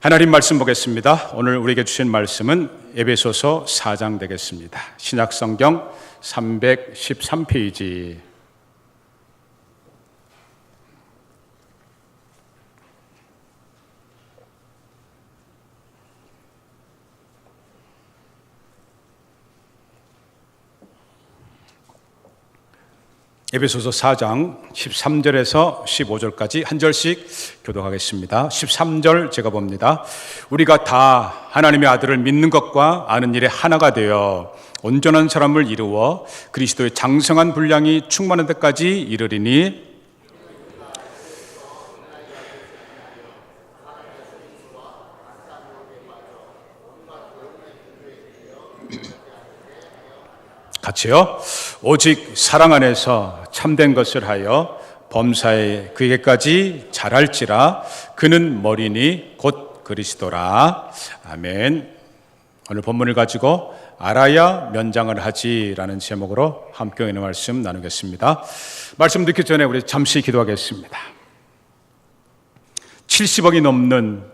하나님 말씀 보겠습니다. 오늘 우리에게 주신 말씀은 에베소서 4장 되겠습니다. 신약성경 313페이지. 에베소서 4장 13절에서 15절까지 한 절씩 교독하겠습니다. 13절 제가 봅니다. 우리가 다 하나님의 아들을 믿는 것과 아는 일에 하나가 되어 온전한 사람을 이루어 그리스도의 장성한 분량이 충만한 데까지 이르리니 같이요. 오직 사랑 안에서 참된 것을 하여 범사에 그에게까지 자랄지라. 그는 머리니 곧 그리스도라. 아멘. 오늘 본문을 가지고 알아야 면장을 하지라는 제목으로 함께 있는 말씀 나누겠습니다. 말씀 듣기 전에 우리 잠시 기도하겠습니다. 70억이 넘는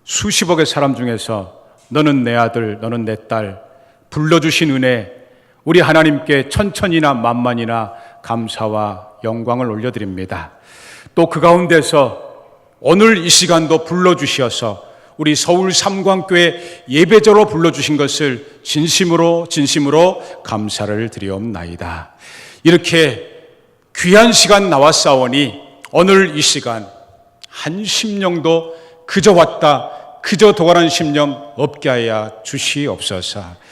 수십억의 사람 중에서 너는 내 아들, 너는 내 딸 불러주신 은혜, 우리 하나님께 천천히나 만만이나 감사와 영광을 올려드립니다. 또 그 가운데서 오늘 이 시간도 불러주셔서 우리 서울 삼광교회 예배자로 불러주신 것을 진심으로 감사를 드리옵나이다. 이렇게 귀한 시간 나왔사오니 오늘 이 시간 한 심령도 그저 왔다 그저 도가는 심령 없게 하여 주시옵소서.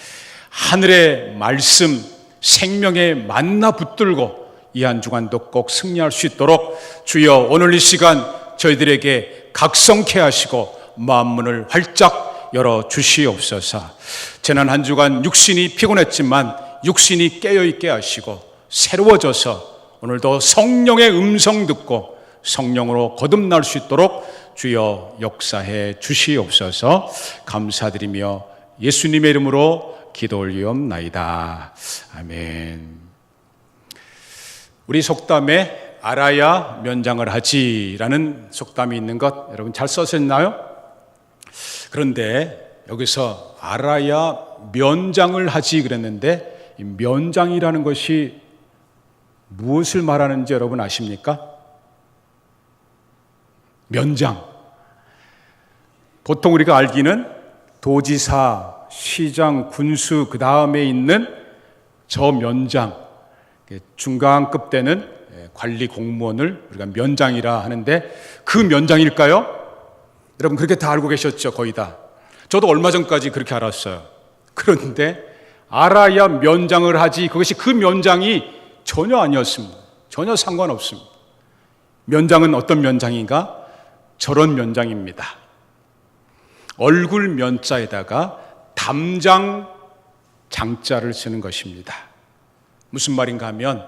하늘의 말씀, 생명의 만나 붙들고 이 한 주간도 꼭 승리할 수 있도록 주여 오늘 이 시간 저희들에게 각성케 하시고 마음문을 활짝 열어 주시옵소서. 지난 한 주간 육신이 피곤했지만 육신이 깨어있게 하시고 새로워져서 오늘도 성령의 음성 듣고 성령으로 거듭날 수 있도록 주여 역사해 주시옵소서. 감사드리며 예수님의 이름으로 기도 올리옵나이다. 아멘. 우리 속담에 알아야 면장을 하지라는 속담이 있는 것 여러분 잘 써셨나요? 그런데 여기서 알아야 면장을 하지 그랬는데 이 면장이라는 것이 무엇을 말하는지 여러분 아십니까? 면장. 보통 우리가 알기는 도지사, 시장, 군수 그 다음에 있는 저 면장, 중간급 때는 관리 공무원을 우리가 면장이라 하는데 그 면장일까요? 여러분 그렇게 다 알고 계셨죠? 거의 다. 저도 얼마 전까지 그렇게 알았어요. 그런데 알아야 면장을 하지 그것이 그 면장이 전혀 아니었습니다. 전혀 상관없습니다. 면장은 어떤 면장인가? 저런 면장입니다. 얼굴 면자에다가 담장 장자를 쓰는 것입니다. 무슨 말인가 하면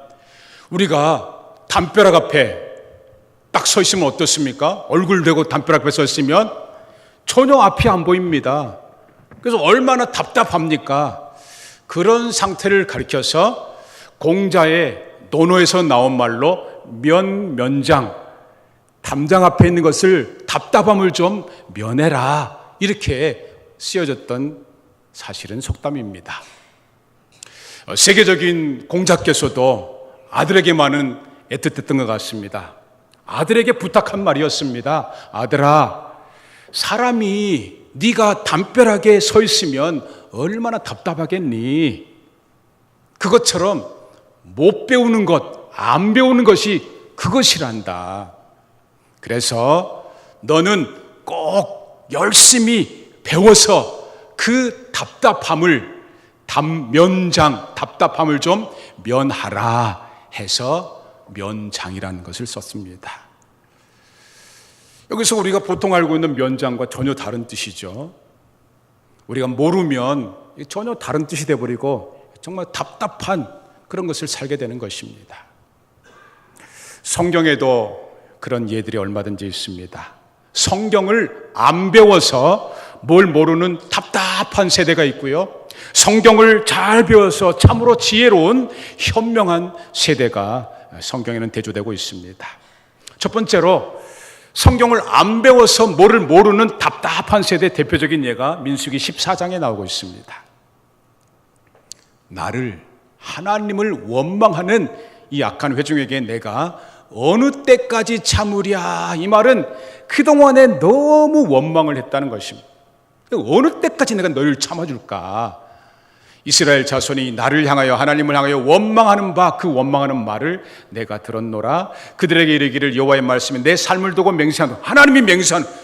우리가 담벼락 앞에 딱 서 있으면 어떻습니까? 얼굴 대고 담벼락 앞에 서 있으면 전혀 앞이 안 보입니다. 그래서 얼마나 답답합니까? 그런 상태를 가리켜서 공자의 논어에서 나온 말로 면장, 담장 앞에 있는 것을 답답함을 좀 면해라 이렇게 쓰여졌던 사실은 속담입니다. 세계적인 공자께서도 아들에게만은 애틋했던 것 같습니다. 아들에게 부탁한 말이었습니다. 아들아, 사람이 네가 담벼락에 서 있으면 얼마나 답답하겠니? 그것처럼 못 배우는 것, 안 배우는 것이 그것이란다. 그래서 너는 꼭 열심히 배워서 그 답답함을 좀 면하라 해서 면장이라는 것을 썼습니다. 여기서 우리가 보통 알고 있는 면장과 전혀 다른 뜻이죠. 우리가 모르면 전혀 다른 뜻이 되어버리고 정말 답답한 그런 것을 살게 되는 것입니다. 성경에도 그런 예들이 얼마든지 있습니다. 성경을 안 배워서 뭘 모르는 답답한 세대가 있고요. 성경을 잘 배워서 참으로 지혜로운 현명한 세대가 성경에는 대조되고 있습니다. 첫 번째로 성경을 안 배워서 뭐를 모르는 답답한 세대의 대표적인 예가 민수기 14장에 나오고 있습니다. 나를, 하나님을 원망하는 이 악한 회중에게 내가 어느 때까지 참으랴, 이 말은 그동안에 너무 원망을 했다는 것입니다. 어느 때까지 내가 너를 참아줄까? 이스라엘 자손이 나를 향하여, 하나님을 향하여 원망하는 바, 그 원망하는 말을 내가 들었노라. 그들에게 이르기를 여호와의 말씀이 내 삶을 두고 맹세한다. 하나님이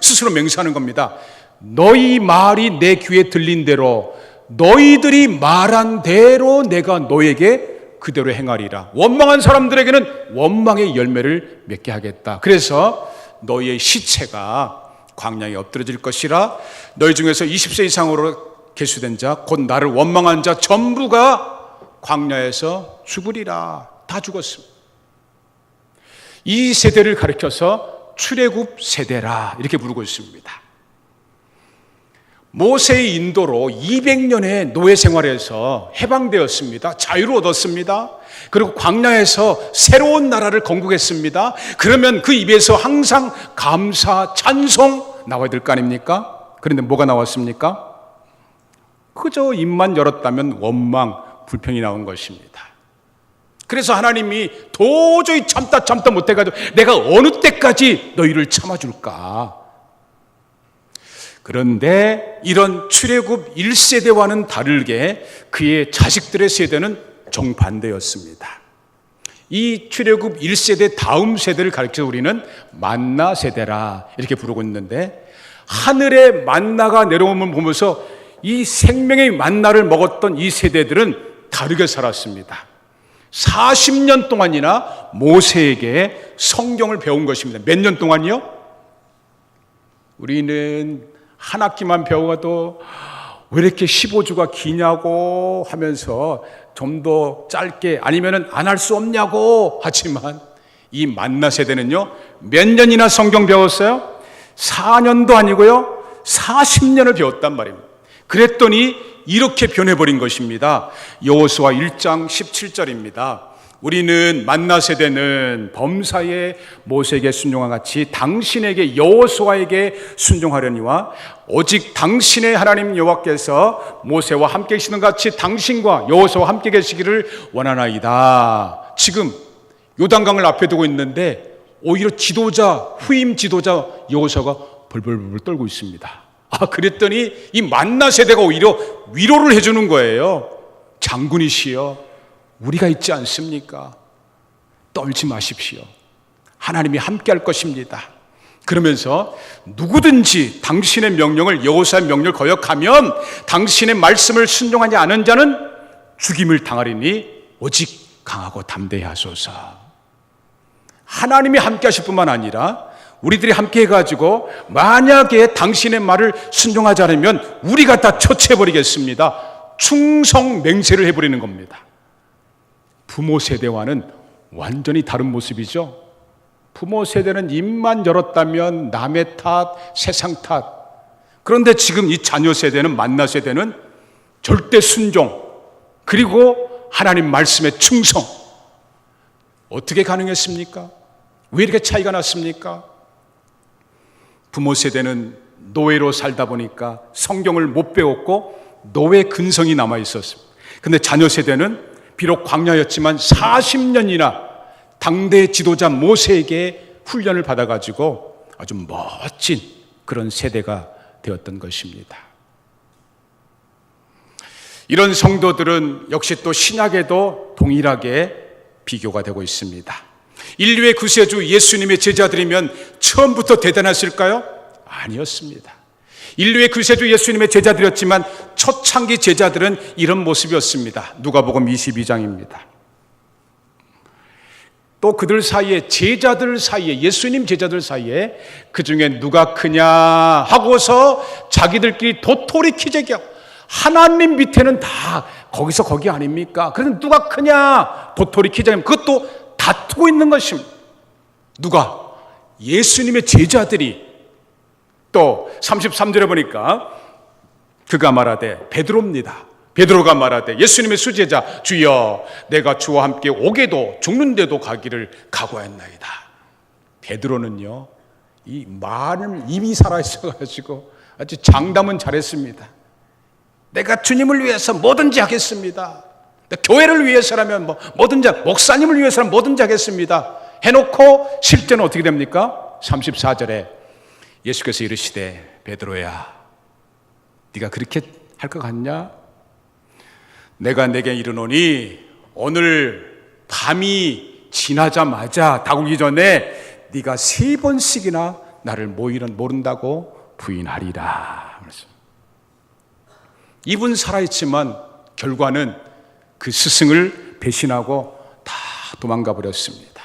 스스로 맹세하는 겁니다. 너희 말이 내 귀에 들린 대로, 너희들이 말한 대로 내가 너에게 그대로 행하리라. 원망한 사람들에게는 원망의 열매를 맺게 하겠다. 그래서 너희의 시체가 광야에 엎드러질 것이라. 너희 중에서 20세 이상으로 계수된 자, 곧 나를 원망한 자 전부가 광야에서 죽으리라. 다 죽었습니다. 이 세대를 가리켜서 출애굽 세대라 이렇게 부르고 있습니다. 모세의 인도로 200년의 노예 생활에서 해방되었습니다. 자유를 얻었습니다. 그리고 광야에서 새로운 나라를 건국했습니다. 그러면 그 입에서 항상 감사, 찬송 나와야 될 거 아닙니까? 그런데 뭐가 나왔습니까? 그저 입만 열었다면 원망, 불평이 나온 것입니다. 그래서 하나님이 도저히 참다 못해가지고 내가 어느 때까지 너희를 참아줄까? 그런데 이런 출애굽 1세대와는 다르게 그의 자식들의 세대는 정반대였습니다. 이 출애굽 1세대 다음 세대를 가리켜 우리는 만나 세대라 이렇게 부르고 있는데, 하늘의 만나가 내려오면 보면서 이 생명의 만나를 먹었던 이 세대들은 다르게 살았습니다. 40년 동안이나 모세에게 성경을 배운 것입니다. 몇 년 동안이요? 우리는 한 학기만 배워도 왜 이렇게 15주가 기냐고 하면서 좀 더 짧게 아니면 안 할 수 없냐고 하지만, 이 만나 세대는요 몇 년이나 성경 배웠어요? 4년도 아니고요 40년을 배웠단 말입니다. 그랬더니 이렇게 변해버린 것입니다. 여호수아 1장 17절입니다. 우리는 만나 세대는 범사에 모세에게 순종한 같이 당신에게 여호수아에게 순종하려니와 오직 당신의 하나님 여호와께서 모세와 함께 계시는 같이 당신과 여호수아와 함께 계시기를 원하나이다. 지금 요단강을 앞에 두고 있는데 오히려 후임 지도자 여호수아가 벌벌벌 떨고 있습니다. 그랬더니 이 만나 세대가 오히려 위로를 해주는 거예요. 장군이시여, 우리가 있지 않습니까? 떨지 마십시오. 하나님이 함께 할 것입니다. 그러면서 누구든지 당신의 명령을, 여호수아의 명령을 거역하면 당신의 말씀을 순종하지 않은 자는 죽임을 당하리니 오직 강하고 담대히 하소서. 하나님이 함께 하실 뿐만 아니라 우리들이 함께 해가지고 만약에 당신의 말을 순종하지 않으면 우리가 다 처치해버리겠습니다. 충성 맹세를 해버리는 겁니다. 부모 세대와는 완전히 다른 모습이죠. 부모 세대는 입만 열었다면 남의 탓, 세상 탓. 그런데 지금 이 자녀 세대는, 만나 세대는 절대 순종, 그리고 하나님 말씀에 충성. 어떻게 가능했습니까? 왜 이렇게 차이가 났습니까? 부모 세대는 노예로 살다 보니까 성경을 못 배웠고 노예 근성이 남아 있었습니다. 그런데 자녀 세대는 비록 광야였지만 40년이나 당대 지도자 모세에게 훈련을 받아가지고 아주 멋진 그런 세대가 되었던 것입니다. 이런 성도들은 역시 또 신약에도 동일하게 비교가 되고 있습니다. 인류의 구세주 예수님의 제자들이면 처음부터 대단했을까요? 아니었습니다. 인류의 구세주 예수님의 제자들이었지만 초창기 제자들은 이런 모습이었습니다. 누가복음 22장입니다. 또 그들 사이에, 제자들 사이에, 예수님 제자들 사이에 그 중에 누가 크냐 하고서 자기들끼리 도토리 키재기하고, 하나님 밑에는 다 거기서 거기 아닙니까? 그래서 누가 크냐 도토리 키재기하면 그것도 다투고 있는 것입니다. 누가? 예수님의 제자들이. 또 33절에 보니까 그가 말하되, 베드로입니다. 베드로가 말하되 예수님의 수제자, 주여 내가 주와 함께 오게도 죽는데도 가기를 각오했나이다. 베드로는요 이 말을 입이 살아있어가지고 아주 장담은 잘했습니다. 내가 주님을 위해서 뭐든지 하겠습니다. 교회를 위해서라면 뭐든지, 목사님을 위해서라면 뭐든지 하겠습니다. 해놓고 실제는 어떻게 됩니까? 34절에 예수께서 이르시되 베드로야, 네가 그렇게 할 것 같냐? 내가 내게 이르노니 오늘 밤이 지나자마자 다구기 전에 네가 3번씩이나 나를 모른다고 부인하리라. 입은 살아있지만 결과는 그 스승을 배신하고 다 도망가 버렸습니다.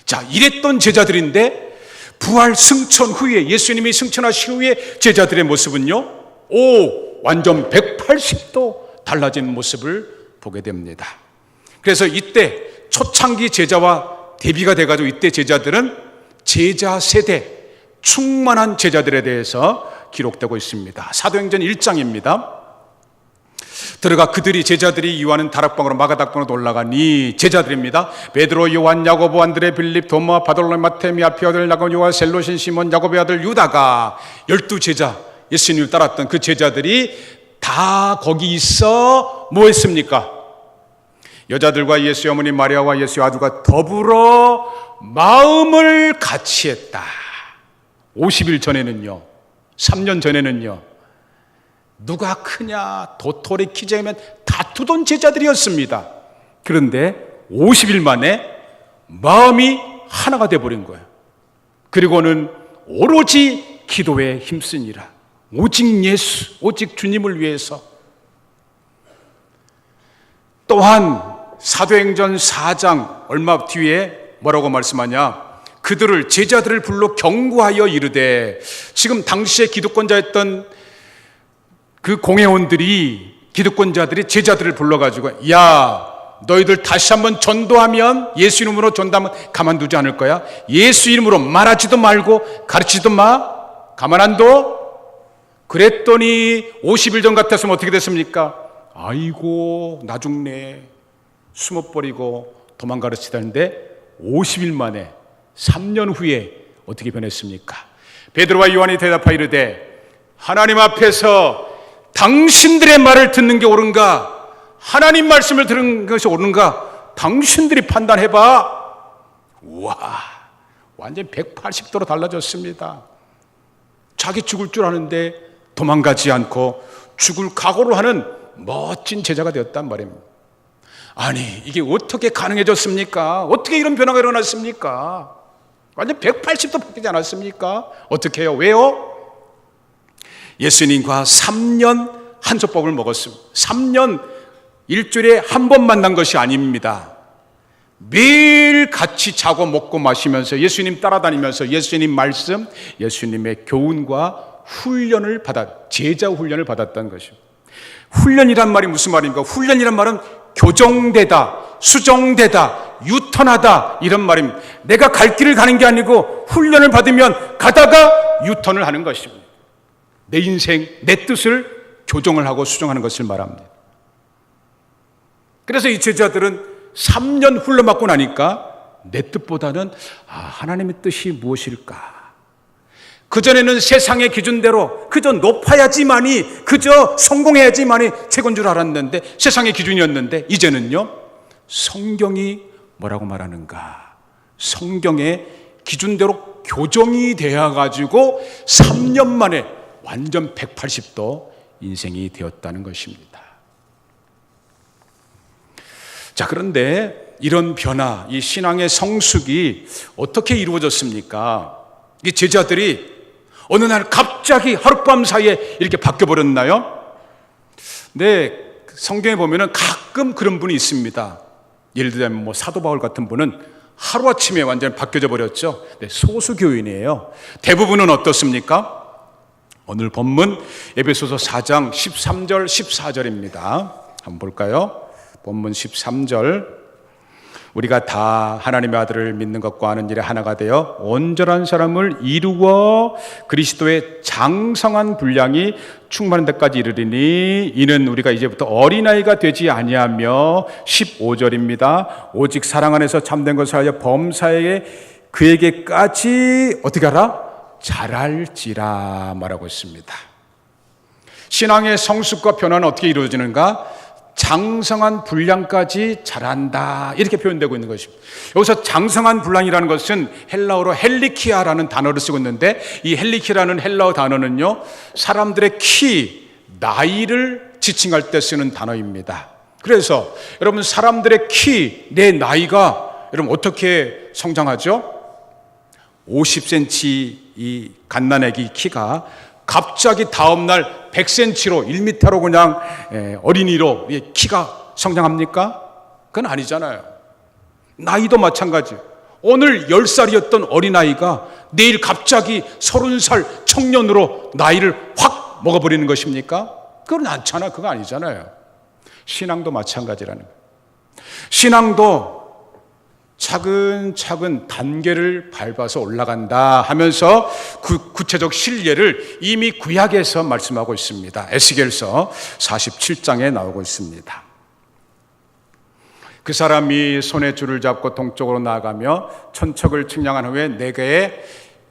자, 이랬던 제자들인데 부활 승천 후에, 예수님이 승천하신 후에 제자들의 모습은요, 완전 180도 달라진 모습을 보게 됩니다. 그래서 이때 초창기 제자와 대비가 돼가지고 이때 제자들은 제자 세대, 충만한 제자들에 대해서 기록되고 있습니다. 사도행전 1장입니다. 들어가 제자들이 이와는 다락방으로 마가다락방으로 올라가니, 제자들입니다. 베드로, 요한, 야고보, 안드레, 빌립, 도마, 바돌로메, 마테미, 알피의 아들 야고보, 요한, 셀로신, 시몬, 야고보의 아들 유다가 12제자, 예수님을 따랐던 그 제자들이 다 거기 있어 뭐 했습니까? 여자들과 예수의 어머니 마리아와 예수의 아들과 더불어 마음을 같이 했다. 50일 전에는요, 3년 전에는요, 누가 크냐 도토리 키재면 다투던 제자들이었습니다. 그런데 50일 만에 마음이 하나가 돼버린 거예요. 그리고는 오로지 기도에 힘쓰니라. 오직 예수, 오직 주님을 위해서. 또한 사도행전 4장 얼마 뒤에 뭐라고 말씀하냐? 그들을, 제자들을 불러 경고하여 이르되, 지금 당시에 기득권자였던 그 공회원들이, 기득권자들이 제자들을 불러가지고, 야, 너희들 다시 한번 전도하면, 예수 이름으로 전도하면 가만두지 않을 거야. 예수 이름으로 말하지도 말고 가르치지도 마. 가만 안 둬. 그랬더니 50일 전 같았으면 어떻게 됐습니까? 아이고, 나 죽네. 숨어버리고 도망가르치다는데 50일 만에 3년 후에 어떻게 변했습니까? 베드로와 요한이 대답하여 이르되, 하나님 앞에서 당신들의 말을 듣는 게 옳은가, 하나님 말씀을 들은 것이 옳은가, 당신들이 판단해봐. 우와, 완전 180도로 달라졌습니다. 자기 죽을 줄 아는데 도망가지 않고 죽을 각오로 하는 멋진 제자가 되었단 말입니다. 아니, 이게 어떻게 가능해졌습니까? 어떻게 이런 변화가 일어났습니까? 완전 180도 바뀌지 않았습니까? 어떻게 해요? 왜요? 예수님과 3년 한솥밥을 먹었습니다. 3년 일주일에 한 번 만난 것이 아닙니다. 매일 같이 자고 먹고 마시면서 예수님 따라다니면서 예수님 말씀, 예수님의 교훈과 훈련을 제자 훈련을 받았다는 것입니다. 훈련이란 말이 무슨 말입니까? 훈련이란 말은 교정되다, 수정되다, 유턴하다, 이런 말입니다. 내가 갈 길을 가는 게 아니고 훈련을 받으면 가다가 유턴을 하는 것입니다. 내 인생, 내 뜻을 교정을 하고 수정하는 것을 말합니다. 그래서 이 제자들은 3년 훈련받고 나니까 내 뜻보다는 하나님의 뜻이 무엇일까? 그전에는 세상의 기준대로 그저 높아야지만이, 그저 성공해야지만이 최고인 줄 알았는데, 세상의 기준이었는데, 이제는요, 성경이 뭐라고 말하는가? 성경의 기준대로 교정이 되어가지고 3년 만에 완전 180도 인생이 되었다는 것입니다. 자, 그런데 이런 변화, 이 신앙의 성숙이 어떻게 이루어졌습니까? 이 제자들이 어느 날 갑자기 하룻밤 사이에 이렇게 바뀌어버렸나요? 네, 성경에 보면은 가끔 그런 분이 있습니다. 예를 들자면 사도 바울 같은 분은 하루아침에 완전히 바뀌어져 버렸죠. 네, 소수 교인이에요. 대부분은 어떻습니까? 오늘 본문 에베소서 4장 13절 14절입니다. 한번 볼까요? 본문 13절. 우리가 다 하나님의 아들을 믿는 것과 아는 일에 하나가 되어 온전한 사람을 이루어 그리스도의 장성한 분량이 충만한 데까지 이르리니, 이는 우리가 이제부터 어린아이가 되지 아니하며, 15절입니다. 오직 사랑 안에서 참된 것을 하여 범사에 그에게까지 어떻게 하라? 자랄지라 말하고 있습니다. 신앙의 성숙과 변화는 어떻게 이루어지는가? 장성한 분량까지 자란다, 이렇게 표현되고 있는 것입니다. 여기서 장성한 분량이라는 것은 헬라어로 헬리키아라는 단어를 쓰고 있는데, 이 헬리키라는 헬라어 단어는요, 사람들의 키, 나이를 지칭할 때 쓰는 단어입니다. 그래서 여러분, 사람들의 키, 내 나이가 여러분 어떻게 성장하죠? 50cm 이 갓난아기 키가 갑자기 다음날 100cm로 1m로 그냥 어린이로 키가 성장합니까? 그건 아니잖아요. 나이도 마찬가지. 오늘 10살이었던 어린아이가 내일 갑자기 30살 청년으로 나이를 확 먹어버리는 것입니까? 그건 않잖아. 그거 아니잖아요. 신앙도 마찬가지라는 거예요. 신앙도 차근차근 단계를 밟아서 올라간다 하면서 구체적 실례를 이미 구약에서 말씀하고 있습니다. 에스겔서 47장에 나오고 있습니다. 그 사람이 손에 줄을 잡고 동쪽으로 나아가며 천척을 측량한 후에 내게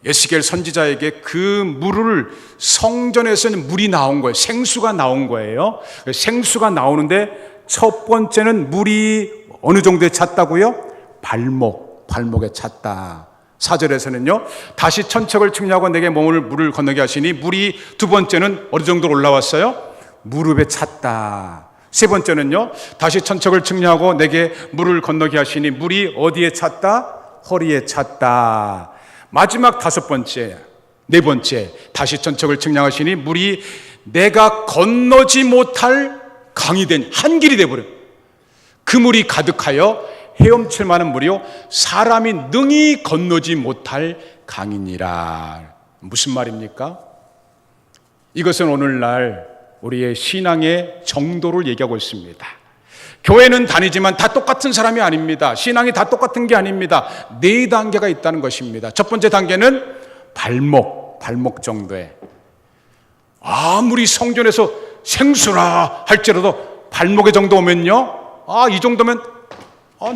에스겔 선지자에게 그 물을, 성전에서는 물이 나온 거예요. 생수가 나온 거예요. 생수가 나오는데 첫 번째는 물이 어느 정도에 찼다고요? 발목에 찼다. 4절에서는요, 다시 천척을 측량하고 내게 물을 건너게 하시니 물이 두 번째는 어느 정도 올라왔어요? 무릎에 찼다. 세 번째는요, 다시 천척을 측량하고 내게 물을 건너게 하시니 물이 어디에 찼다? 허리에 찼다. 마지막 다섯 번째, 네 번째, 다시 천척을 측량하시니 물이 내가 건너지 못할 강이 된 한 길이 되어버려요. 그 물이 가득하여 헤엄칠 만한 물이요, 사람이 능히 건너지 못할 강이니라. 무슨 말입니까? 이것은 오늘날 우리의 신앙의 정도를 얘기하고 있습니다. 교회는 다니지만 다 똑같은 사람이 아닙니다. 신앙이 다 똑같은 게 아닙니다. 네 단계가 있다는 것입니다. 첫 번째 단계는 발목 정도에, 아무리 성전에서 생수라 할지라도 발목의 정도 오면요, 이 정도면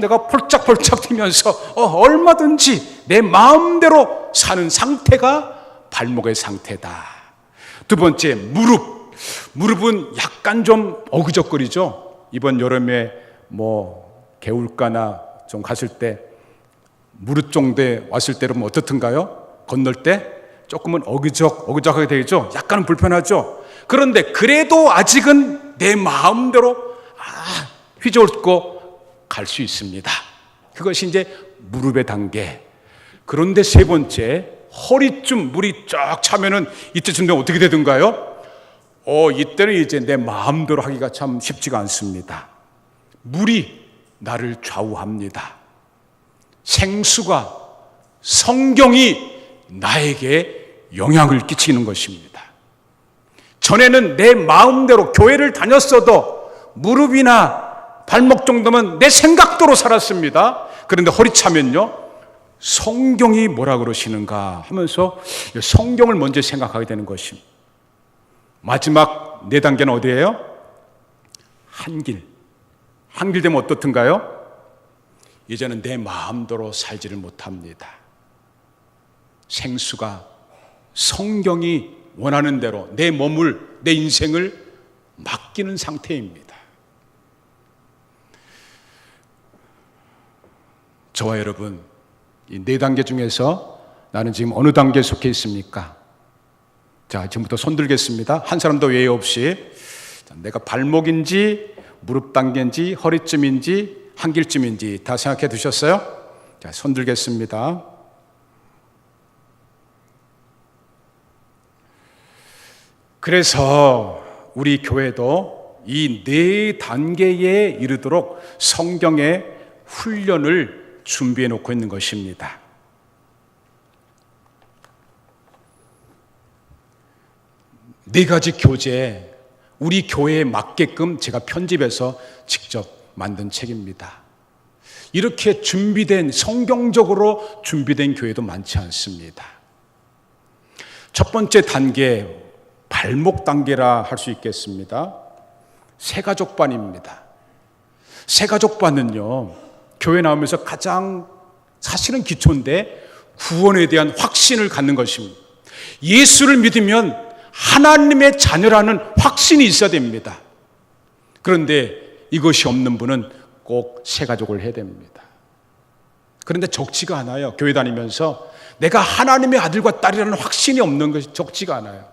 내가 폴짝폴짝 뛰면서 얼마든지 내 마음대로 사는 상태가 발목의 상태다. 두 번째, 무릎은 약간 좀 어그적거리죠. 이번 여름에 개울가나 좀 갔을 때 무릎 정도에 왔을 때 여러분 어떻든가요? 건널 때 조금은 어그적하게 되죠. 약간은 불편하죠. 그런데 그래도 아직은 내 마음대로 휘저고 갈 수 있습니다. 그것이 이제 무릎의 단계. 그런데 세 번째, 허리쯤 물이 쫙 차면은 이때쯤 되면 어떻게 되던가요? 이때는 이제 내 마음대로 하기가 참 쉽지가 않습니다. 물이 나를 좌우합니다. 생수가, 성경이 나에게 영향을 끼치는 것입니다. 전에는 내 마음대로 교회를 다녔어도 무릎이나 발목 정도면 내 생각대로 살았습니다. 그런데 허리 차면요, 성경이 뭐라 그러시는가 하면서 성경을 먼저 생각하게 되는 것입니다. 마지막 네 단계는 어디예요? 한 길 되면 어떻든가요? 이제는 내 마음대로 살지를 못합니다. 생수가, 성경이 원하는 대로 내 몸을, 내 인생을 맡기는 상태입니다. 저와 여러분, 이 네 단계 중에서 나는 지금 어느 단계에 속해 있습니까? 자, 지금부터 손 들겠습니다. 한 사람도 외에 없이. 내가 발목인지 무릎 단계인지 허리쯤인지 한길쯤인지 다 생각해 두셨어요? 자, 손 들겠습니다. 그래서 우리 교회도 이 네 단계에 이르도록 성경의 훈련을 준비해 놓고 있는 것입니다. 네 가지 교재, 우리 교회에 맞게끔 제가 편집해서 직접 만든 책입니다. 이렇게 준비된, 성경적으로 준비된 교회도 많지 않습니다. 첫 번째 단계, 발목 단계라 할 수 있겠습니다. 새가족반입니다. 새가족반은요, 교회 나오면서 가장 사실은 기초인데 구원에 대한 확신을 갖는 것입니다. 예수를 믿으면 하나님의 자녀라는 확신이 있어야 됩니다. 그런데 이것이 없는 분은 꼭 새가족을 해야 됩니다. 그런데 적지가 않아요. 교회 다니면서 내가 하나님의 아들과 딸이라는 확신이 없는 것이 적지가 않아요.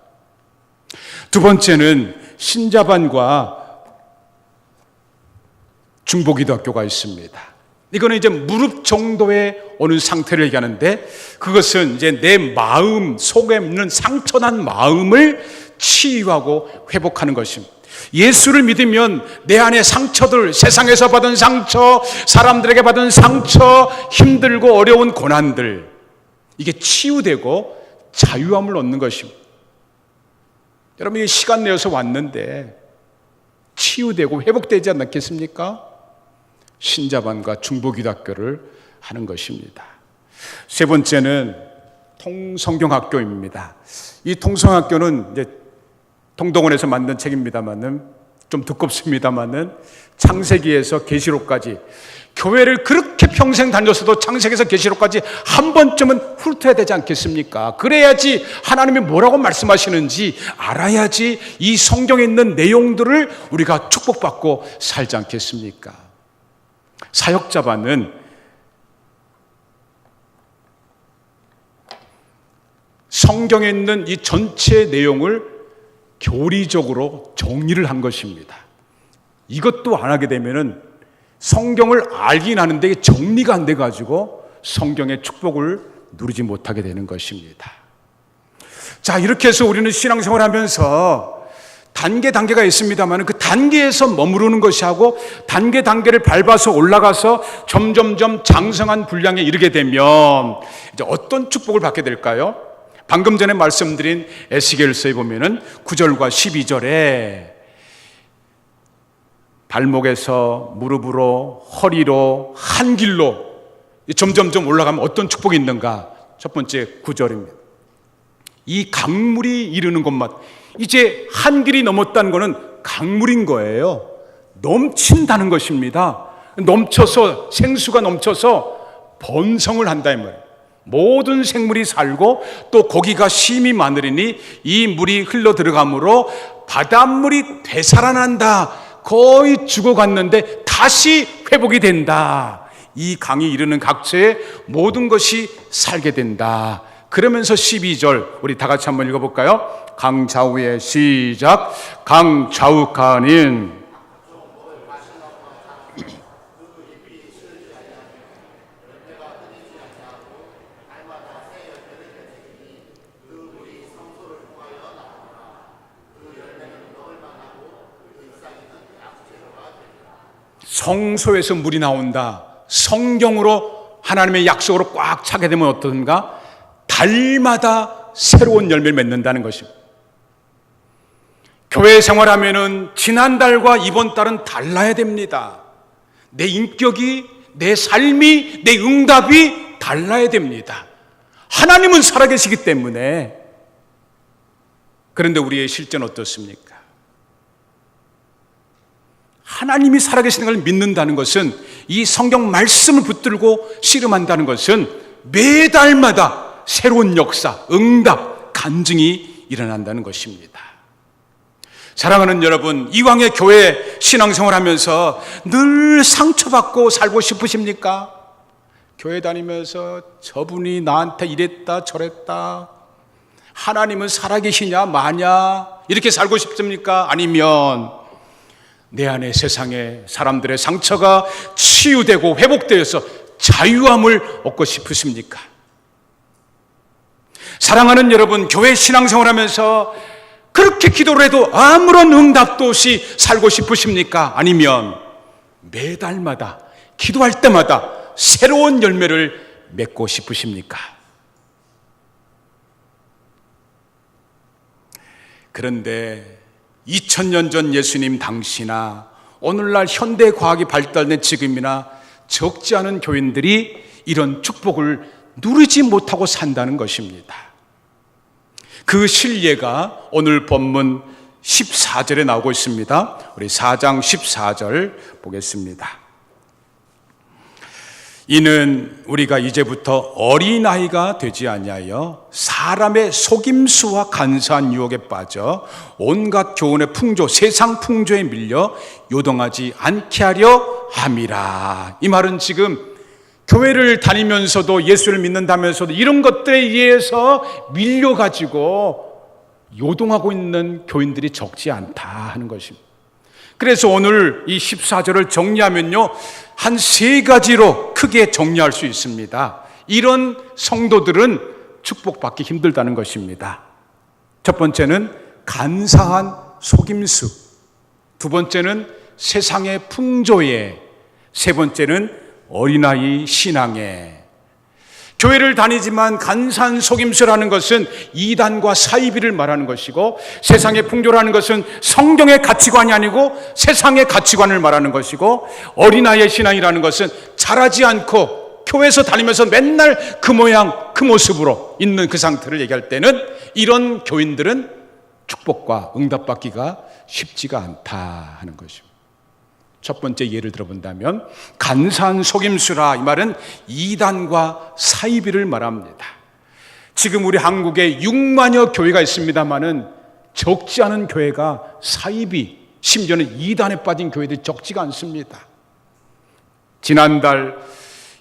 두 번째는 신자반과 중보기도학교가 있습니다. 이거는 이제 무릎 정도의 어느 상태를 얘기하는데, 그것은 이제 내 마음 속에 있는 상처난 마음을 치유하고 회복하는 것입니다. 예수를 믿으면 내 안의 상처들, 세상에서 받은 상처, 사람들에게 받은 상처, 힘들고 어려운 고난들, 이게 치유되고 자유함을 얻는 것입니다. 여러분, 이 시간 내어서 왔는데 치유되고 회복되지 않겠습니까? 신자반과 중보기도학교를 하는 것입니다. 세 번째는 통성경학교입니다. 이 통성학교는 이제 동동원에서 만든 책입니다만은 좀 두껍습니다만은 창세기에서 계시록까지, 교회를 그렇게 평생 다녔어도 창세기에서 계시록까지 한 번쯤은 훑어야 되지 않겠습니까? 그래야지 하나님이 뭐라고 말씀하시는지 알아야지 이 성경에 있는 내용들을 우리가 축복받고 살지 않겠습니까? 사역자반은 성경에 있는 이 전체 내용을 교리적으로 정리를 한 것입니다. 이것도 안 하게 되면은 성경을 알긴 하는데 정리가 안 돼가지고 성경의 축복을 누리지 못하게 되는 것입니다. 자, 이렇게 해서 우리는 신앙생활 하면서 단계가 있습니다만 그 단계에서 머무르는 것이 하고 단계를 밟아서 올라가서 점점점 장성한 분량에 이르게 되면 이제 어떤 축복을 받게 될까요? 방금 전에 말씀드린 에스겔서에 보면은 9절과 12절에 발목에서 무릎으로 허리로 한 길로 점점점 올라가면 어떤 축복이 있는가? 첫 번째 9절입니다. 이 강물이 이르는 곳만, 이제 한 길이 넘었다는 것은 강물인 거예요. 넘친다는 것입니다. 넘쳐서, 생수가 넘쳐서 번성을 한다 이 말이에요. 모든 생물이 살고 또 고기가 심이 많으리니 이 물이 흘러 들어가므로 바닷물이 되살아난다. 거의 죽어갔는데 다시 회복이 된다. 이 강이 이르는 각처에 모든 것이 살게 된다. 그러면서 12절 우리 다 같이 한번 읽어볼까요? 강 좌우에 시작. 강 좌우가는 성소에서 물이 나온다. 성경으로 하나님의 약속으로 꽉 차게 되면 어떤가? 달마다 새로운 열매를 맺는다는 것입니다. 교회 생활하면은 지난달과 이번 달은 달라야 됩니다. 내 인격이, 내 삶이, 내 응답이 달라야 됩니다. 하나님은 살아계시기 때문에. 그런데 우리의 실제는 어떻습니까? 하나님이 살아계시는 걸 믿는다는 것은, 이 성경 말씀을 붙들고 씨름한다는 것은 매달마다 새로운 역사, 응답, 간증이 일어난다는 것입니다. 사랑하는 여러분, 이왕의 교회 신앙생활 하면서 늘 상처받고 살고 싶으십니까? 교회 다니면서 저분이 나한테 이랬다 저랬다, 하나님은 살아계시냐 마냐, 이렇게 살고 싶습니까? 아니면 내 안에 세상에 사람들의 상처가 치유되고 회복되어서 자유함을 얻고 싶으십니까? 사랑하는 여러분, 교회 신앙생활 하면서 그렇게 기도를 해도 아무런 응답도 없이 살고 싶으십니까? 아니면 매달마다 기도할 때마다 새로운 열매를 맺고 싶으십니까? 그런데 2000년 전 예수님 당시나 오늘날 현대 과학이 발달된 지금이나 적지 않은 교인들이 이런 축복을 누리지 못하고 산다는 것입니다. 그 실례가 오늘 본문 14절에 나오고 있습니다. 우리 4장 14절 보겠습니다. 이는 우리가 이제부터 어린아이가 되지 아니하여 사람의 속임수와 간사한 유혹에 빠져 온갖 교훈의 풍조, 세상 풍조에 밀려 요동하지 않게 하려 함이라. 이 말은 지금 교회를 다니면서도 예수를 믿는다면서도 이런 것들에 의해서 밀려가지고 요동하고 있는 교인들이 적지 않다 하는 것입니다. 그래서 오늘 이 14절을 정리하면요, 한 세 가지로 크게 정리할 수 있습니다. 이런 성도들은 축복받기 힘들다는 것입니다. 첫 번째는 간사한 속임수, 두 번째는 세상의 풍조에, 세 번째는 어린아이 신앙에. 교회를 다니지만 간사한 속임수라는 것은 이단과 사이비를 말하는 것이고, 세상의 풍조라는 것은 성경의 가치관이 아니고 세상의 가치관을 말하는 것이고, 어린아이의 신앙이라는 것은 자라지 않고 교회에서 다니면서 맨날 그 모양 그 모습으로 있는 그 상태를 얘기할 때는 이런 교인들은 축복과 응답받기가 쉽지가 않다 하는 것입니다. 첫 번째 예를 들어본다면 간사한 속임수라, 이 말은 이단과 사이비를 말합니다. 지금 우리 한국에 6만여 교회가 있습니다마는 적지 않은 교회가 사이비, 심지어는 이단에 빠진 교회들이 적지가 않습니다. 지난달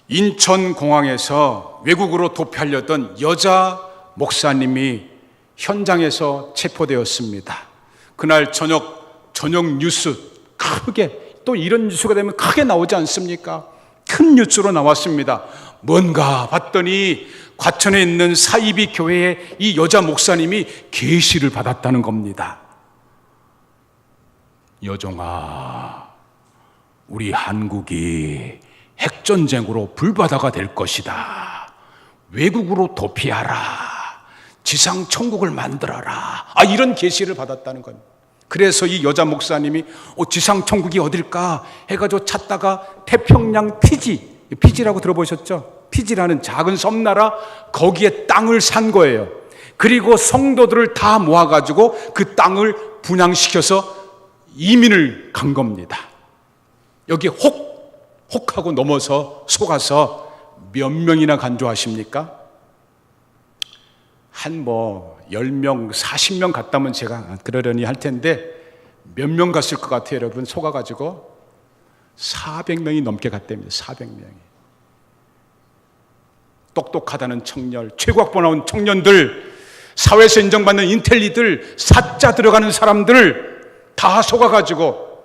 인천공항에서 외국으로 도피하려던 여자 목사님이 현장에서 체포되었습니다. 그날 저녁 뉴스 크게, 또 이런 뉴스가 되면 크게 나오지 않습니까? 큰 뉴스로 나왔습니다. 뭔가 봤더니 과천에 있는 사이비 교회의 이 여자 목사님이 계시를 받았다는 겁니다. 여종아, 우리 한국이 핵전쟁으로 불바다가 될 것이다. 외국으로 도피하라. 지상천국을 만들어라. 이런 계시를 받았다는 겁니다. 그래서 이 여자 목사님이 지상천국이 어딜까 해가지고 찾다가 태평양 피지라고 들어보셨죠? 피지라는 작은 섬나라, 거기에 땅을 산 거예요. 그리고 성도들을 다 모아가지고 그 땅을 분양시켜서 이민을 간 겁니다. 여기 혹하고 넘어서 속아서 몇 명이나 간 줄 아십니까? 한 10명, 40명 갔다면 제가 그러려니 할 텐데 몇 명 갔을 것 같아요, 여러분? 속아가지고 400명이 넘게 갔답니다. 400명이. 똑똑하다는 청년, 최고학부 나온 청년들, 사회에서 인정받는 인텔리들, 사자 들어가는 사람들 다 속아가지고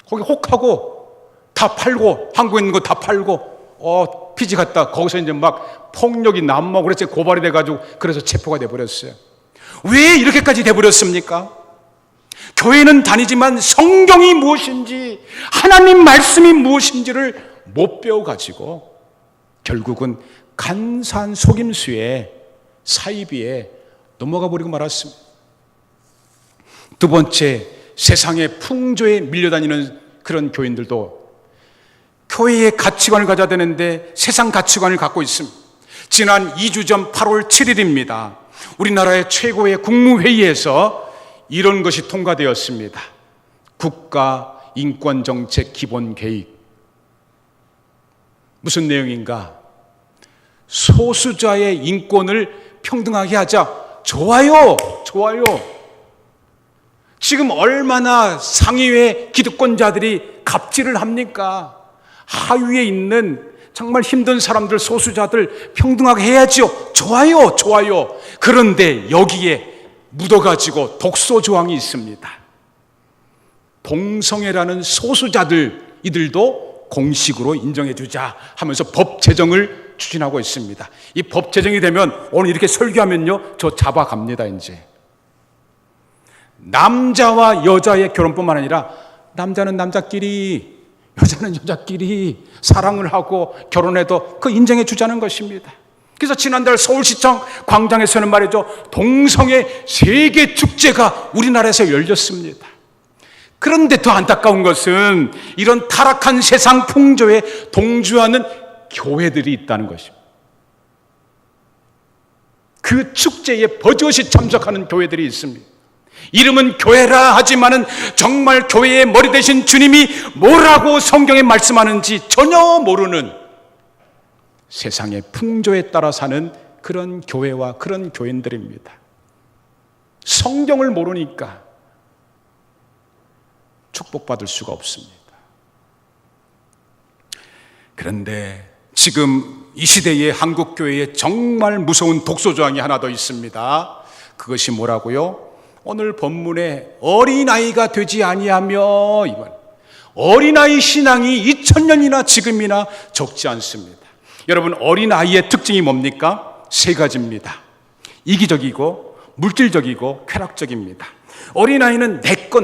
거기 혹하고 다 팔고, 한국에 있는 거 다 팔고 피지 갔다 거기서 이제 막 폭력이 난무하고 그래서 고발이 돼가지고 그래서 체포가 돼버렸어요. 왜 이렇게까지 돼버렸습니까? 교회는 다니지만 성경이 무엇인지, 하나님 말씀이 무엇인지를 못 배워가지고 결국은 간사한 속임수에, 사이비에 넘어가 버리고 말았습니다. 두 번째, 세상의 풍조에 밀려다니는 그런 교인들도 교회의 가치관을 가져야 되는데 세상 가치관을 갖고 있습니다. 지난 2주 전 8월 7일입니다. 우리나라의 최고의 국무회의에서 이런 것이 통과되었습니다. 국가 인권정책 기본 계획. 무슨 내용인가? 소수자의 인권을 평등하게 하자. 좋아요. 지금 얼마나 상위의 기득권자들이 갑질을 합니까? 하위에 있는 정말 힘든 사람들, 소수자들 평등하게 해야죠. 좋아요. 그런데 여기에 묻어가지고 독소 조항이 있습니다. 동성애라는 소수자들, 이들도 공식으로 인정해주자 하면서 법 제정을 추진하고 있습니다. 이 법 제정이 되면 오늘 이렇게 설교하면요, 저 잡아갑니다. 이제 남자와 여자의 결혼뿐만 아니라 남자는 남자끼리, 여자는 여자끼리 사랑을 하고 결혼해도 그 인정해 주자는 것입니다. 그래서 지난달 서울시청 광장에서는 말이죠, 동성애 세계 축제가 우리나라에서 열렸습니다. 그런데 더 안타까운 것은 이런 타락한 세상 풍조에 동조하는 교회들이 있다는 것입니다. 그 축제에 버젓이 참석하는 교회들이 있습니다. 이름은 교회라 하지만은 정말 교회의 머리 되신 주님이 뭐라고 성경에 말씀하는지 전혀 모르는 세상의 풍조에 따라 사는 그런 교회와 그런 교인들입니다. 성경을 모르니까 축복받을 수가 없습니다. 그런데 지금 이 시대의 한국교회에 정말 무서운 독소조항이 하나 더 있습니다. 그것이 뭐라고요? 오늘 본문에 어린아이가 되지 아니하며, 이번 어린아이 신앙이 2000년이나 지금이나 적지 않습니다. 여러분, 어린아이의 특징이 뭡니까? 세 가지입니다. 이기적이고 물질적이고 쾌락적입니다. 어린아이는 내 것,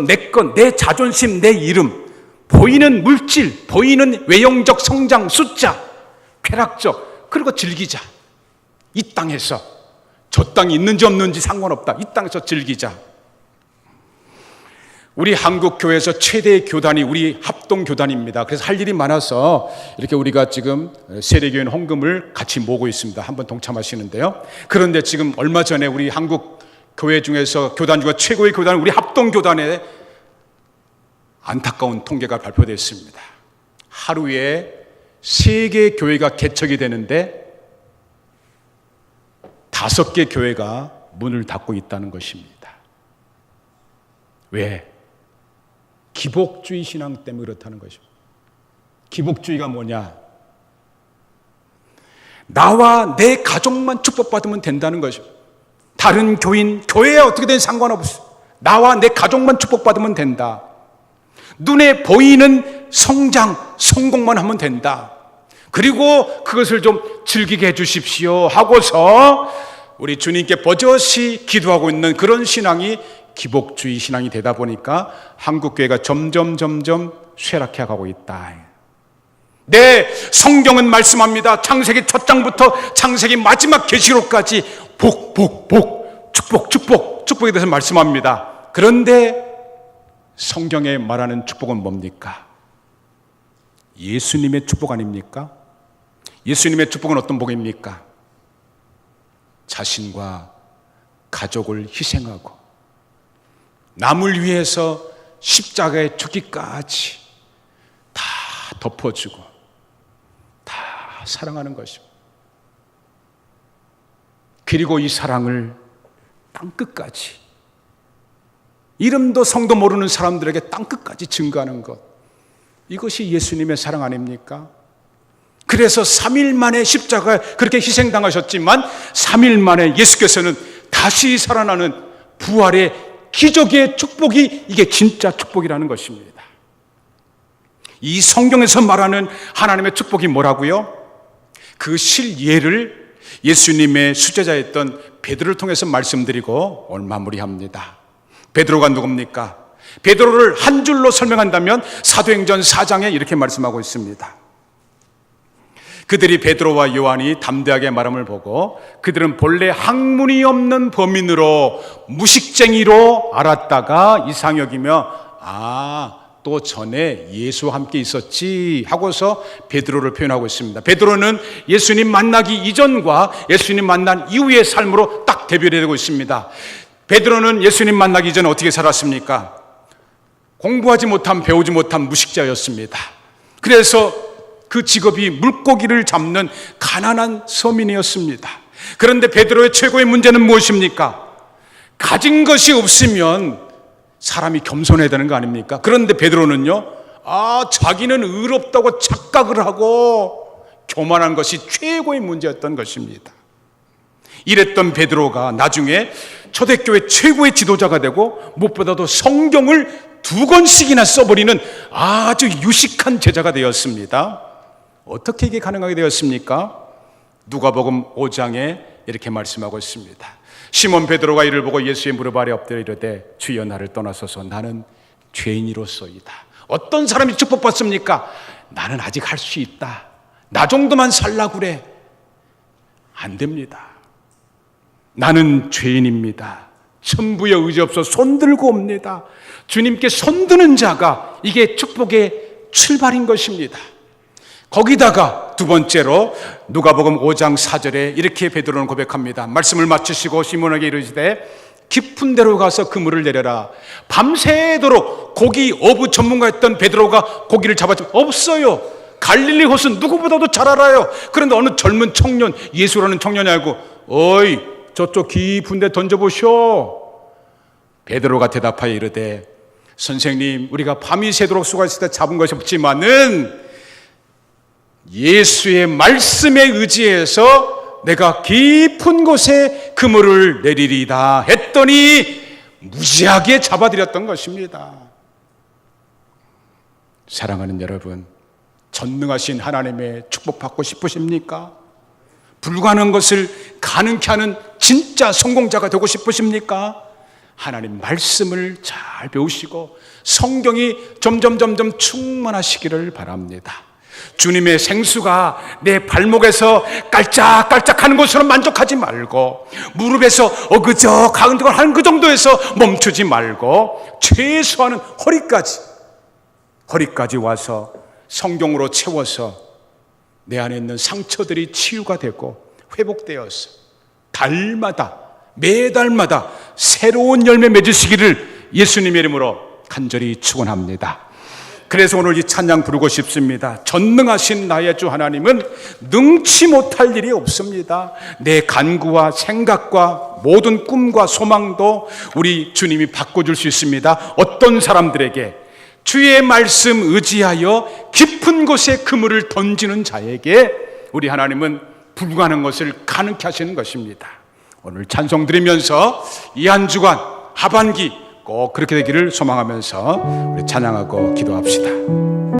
내 자존심, 내 이름, 보이는 물질, 보이는 외형적 성장, 숫자, 쾌락적, 그리고 즐기자. 이 땅에서, 저 땅이 있는지 없는지 상관없다. 이 땅에서 즐기자. 우리 한국교회에서 최대의 교단이 우리 합동교단입니다. 그래서 할 일이 많아서 이렇게 우리가 지금 세례교인 헌금을 같이 모으고 있습니다. 한번 동참하시는데요. 그런데 지금 얼마 전에 우리 한국교회 중에서 교단 중에 최고의 교단은 우리 합동교단에 안타까운 통계가 발표됐습니다. 하루에 3개 교회가 개척이 되는데 5개 교회가 문을 닫고 있다는 것입니다. 왜? 기복주의 신앙 때문에 그렇다는 것입니다. 기복주의가 뭐냐? 나와 내 가족만 축복받으면 된다는 것입니다. 다른 교인, 교회에 어떻게든 상관없어. 나와 내 가족만 축복받으면 된다. 눈에 보이는 성장, 성공만 하면 된다. 그리고 그것을 좀 즐기게 해주십시오 하고서 우리 주님께 버젓이 기도하고 있는 그런 신앙이 기복주의 신앙이 되다 보니까 한국교회가 점점 쇠락해 가고 있다. 네, 성경은 말씀합니다. 창세기 첫 장부터 창세기 마지막 계시록까지 축복에 대해서 말씀합니다. 그런데 성경에 말하는 축복은 뭡니까? 예수님의 축복 아닙니까? 예수님의 축복은 어떤 복입니까? 자신과 가족을 희생하고 남을 위해서 십자가에 죽기까지 다 덮어주고 다 사랑하는 것입니다. 그리고 이 사랑을 땅끝까지, 이름도 성도 모르는 사람들에게 땅끝까지 증거하는 것, 이것이 예수님의 사랑 아닙니까? 그래서 3일 만에 십자가에 그렇게 희생당하셨지만 3일 만에 예수께서는 다시 살아나는 부활의 기적의 축복이, 이게 진짜 축복이라는 것입니다. 이 성경에서 말하는 하나님의 축복이 뭐라고요? 그 실예를 예수님의 수제자였던 베드로를 통해서 말씀드리고 오늘 마무리합니다. 베드로가 누굽니까? 베드로를 한 줄로 설명한다면 사도행전 4장에 이렇게 말씀하고 있습니다. 그들이 베드로와 요한이 담대하게 말함을 보고 그들은 본래 학문이 없는 범인으로 무식쟁이로 알았다가 이상 여기며 또 전에 예수와 함께 있었지 하고서 베드로를 표현하고 있습니다. 베드로는 예수님 만나기 이전과 예수님 만난 이후의 삶으로 딱 대별되고 있습니다. 베드로는 예수님 만나기 전에 어떻게 살았습니까? 공부하지 못한, 배우지 못한 무식자였습니다. 그래서 그 직업이 물고기를 잡는 가난한 서민이었습니다. 그런데 베드로의 최고의 문제는 무엇입니까? 가진 것이 없으면 사람이 겸손해야 되는 거 아닙니까? 그런데 베드로는요, 자기는 의롭다고 착각을 하고 교만한 것이 최고의 문제였던 것입니다. 이랬던 베드로가 나중에 초대교회 최고의 지도자가 되고 무엇보다도 성경을 2권씩이나 써버리는 아주 유식한 제자가 되었습니다. 어떻게 이게 가능하게 되었습니까? 누가복음 5장에 이렇게 말씀하고 있습니다. 시몬 베드로가 이를 보고 예수의 무릎 아래 엎드려 이르되 주여 나를 떠나소서 나는 죄인이로소이다. 어떤 사람이 축복받습니까? 나는 아직 할 수 있다. 나 정도만 살라고 그래. 안 됩니다. 나는 죄인입니다. 천부의 의지 없어 손들고 옵니다. 주님께 손드는 자가 이게 축복의 출발인 것입니다. 거기다가 두 번째로 누가복음 5장 4절에 이렇게 베드로는 고백합니다. 말씀을 마치시고 시몬에게 이르시되 깊은 데로 가서 그물을 내려라. 밤새도록 고기 어부 전문가였던 베드로가 고기를 잡았지만 없어요. 갈릴리 호수 누구보다도 잘 알아요. 그런데 어느 젊은 청년, 예수라는 청년이 알고, 어이, 저쪽 깊은 데 던져보쇼. 베드로가 대답하여 이르되, 선생님, 우리가 밤이 새도록 수고했을 때 잡은 것이 없지만은 예수의 말씀에 의지해서 내가 깊은 곳에 그물을 내리리다 했더니 무지하게 잡아들였던 것입니다. 사랑하는 여러분, 전능하신 하나님의 축복받고 싶으십니까? 불가능한 것을 가능케 하는 진짜 성공자가 되고 싶으십니까? 하나님 말씀을 잘 배우시고 성경이 점점 충만하시기를 바랍니다. 주님의 생수가 내 발목에서 깔짝깔짝하는 것으로 만족하지 말고, 무릎에서 어그적하는 그 정도에서 멈추지 말고, 최소한은 허리까지 와서 성경으로 채워서 내 안에 있는 상처들이 치유가 되고 회복되어서 달마다, 매달마다 새로운 열매 맺으시기를 예수님의 이름으로 간절히 축원합니다. 그래서 오늘 이 찬양 부르고 싶습니다. 전능하신 나의 주 하나님은 능치 못할 일이 없습니다. 내 간구와 생각과 모든 꿈과 소망도 우리 주님이 바꿔줄 수 있습니다. 어떤 사람들에게? 주의 말씀 의지하여 깊은 곳에 그물을 던지는 자에게 우리 하나님은 불가능한 것을 가능케 하시는 것입니다. 오늘 찬송 드리면서 이 한 주간 하반기 꼭 그렇게 되기를 소망하면서 우리 찬양하고 기도합시다.